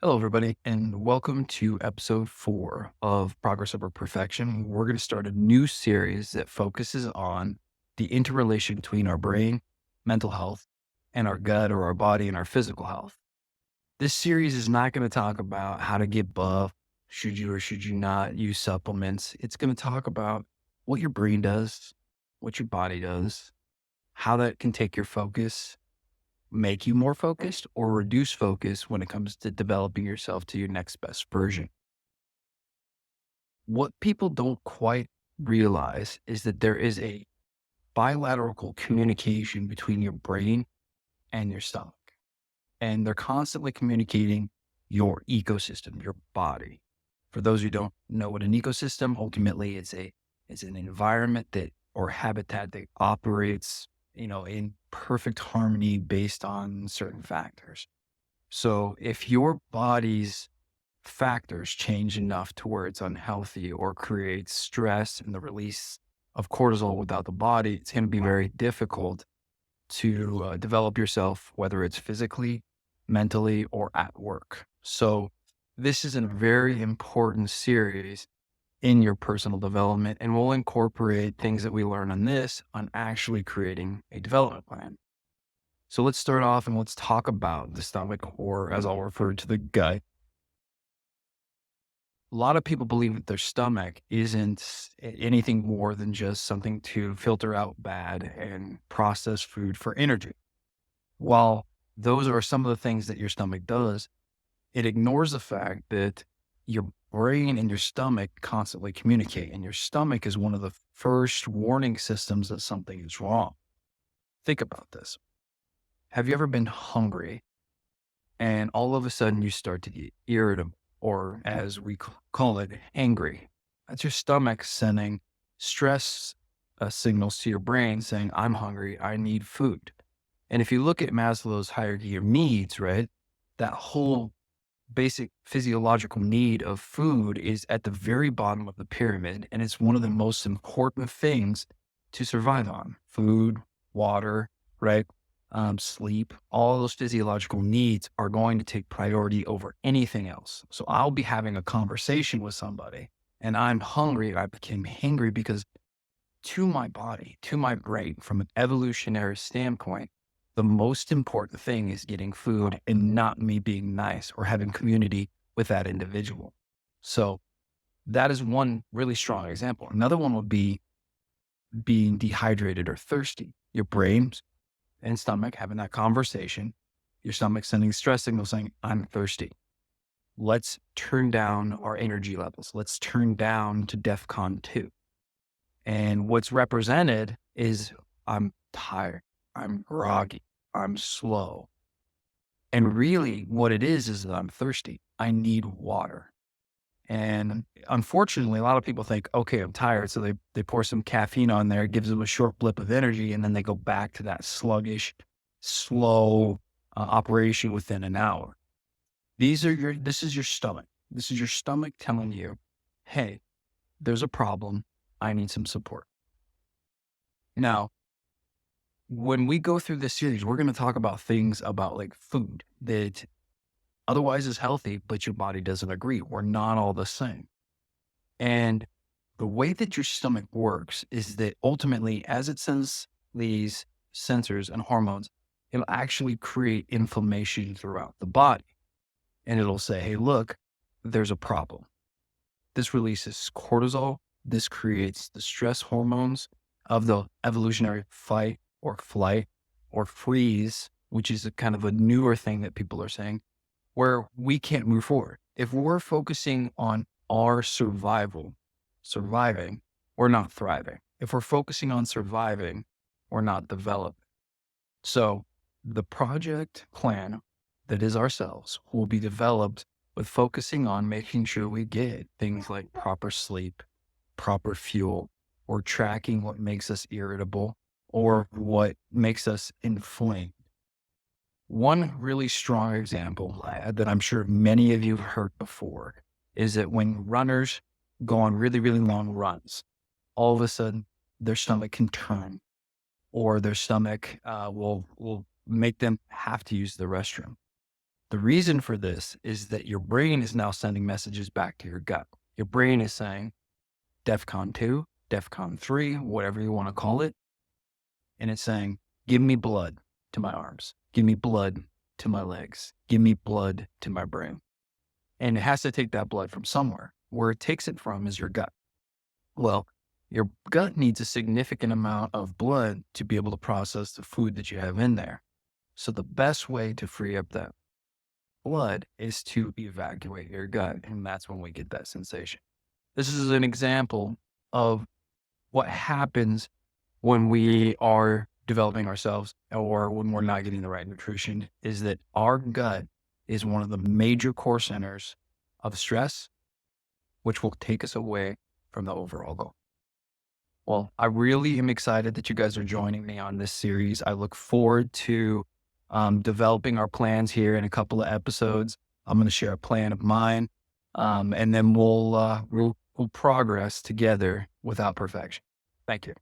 Hello, everybody, and welcome to episode 4 of Progress Over Perfection. We're going to start a new series that focuses on the interrelation between our brain, mental health, and our gut or our body and our physical health. This series is not going to talk about how to get buff, should you or should you not use supplements. It's going to talk about what your brain does, what your body does, how that can take your focus, make you more focused or reduce focus when it comes to developing yourself to your next best version. What people don't quite realize is that there is a bilateral communication between your brain and your stomach. And they're constantly communicating your ecosystem, your body. For those who don't know what an ecosystem, ultimately it's an environment that or habitat that operates, in perfect harmony based on certain factors. So if your body's factors change enough to where it's unhealthy or creates stress and the release of cortisol without the body, it's going to be very difficult to develop yourself, whether it's physically, mentally, or at work. So this is a very important series in your personal development, and we'll incorporate things that we learn on this on actually creating a development plan. So let's start off and let's talk about the stomach, or as I'll refer to, the gut. A lot of people believe that their stomach isn't anything more than just something to filter out bad and process food for energy. While those are some of the things that your stomach does, it ignores the fact that your brain and your stomach constantly communicate, and your stomach is one of the first warning systems that something is wrong. Think about this. Have you ever been hungry and all of a sudden you start to get irritable, or as we call it, angry? That's your stomach sending stress signals to your brain saying, I'm hungry, I need food. And if you look at Maslow's hierarchy of needs, right, that whole basic physiological need of food is at the very bottom of the pyramid. And it's one of the most important things to survive on: food, water, right? Sleep. All those physiological needs are going to take priority over anything else. So I'll be having a conversation with somebody and I'm hungry. I became hangry because to my body, to my brain, from an evolutionary standpoint, the most important thing is getting food and not me being nice or having community with that individual. So that is one really strong example. Another one would be being dehydrated or thirsty. Your brain and stomach having that conversation, your stomach sending stress signals saying, I'm thirsty. Let's turn down our energy levels. Let's turn down to DEFCON 2. And what's represented is I'm tired, I'm groggy, I'm slow. And really what it is that I'm thirsty. I need water. And unfortunately, a lot of people think, okay, I'm tired. So they pour some caffeine on there, gives them a short blip of energy, and then they go back to that sluggish, slow operation within an hour. This is your stomach. This is your stomach telling you, hey, there's a problem. I need some support. Now, when we go through this series, we're going to talk about things about like food that otherwise is healthy, but your body doesn't agree. We're not all the same. And the way that your stomach works is that ultimately, as it sends these sensors and hormones, it'll actually create inflammation throughout the body. And it'll say, hey, look, there's a problem. This releases cortisol. This creates the stress hormones of the evolutionary fight or flight or freeze, which is a kind of a newer thing that people are saying, where we can't move forward. If we're focusing on our surviving, we're not thriving. If we're focusing on surviving, we're not developing. So the project plan that is ourselves will be developed with focusing on making sure we get things like proper sleep, proper fuel, or tracking what makes us irritable or what makes us inflamed. One really strong example that I'm sure many of you have heard before is that when runners go on really, really long runs, all of a sudden their stomach can turn, or their stomach will make them have to use the restroom. The reason for this is that your brain is now sending messages back to your gut. Your brain is saying DEFCON 2, DEFCON 3, whatever you want to call it. And it's saying, give me blood to my arms. Give me blood to my legs. Give me blood to my brain. And it has to take that blood from somewhere. Where it takes it from is your gut. Well, your gut needs a significant amount of blood to be able to process the food that you have in there. So the best way to free up that blood is to evacuate your gut. And that's when we get that sensation. This is an example of what happens when we are developing ourselves or when we're not getting the right nutrition, is that our gut is one of the major core centers of stress, which will take us away from the overall goal. Well, I really am excited that you guys are joining me on this series. I look forward to developing our plans here in a couple of episodes. I'm going to share a plan of mine, and then we'll progress together without perfection. Thank you.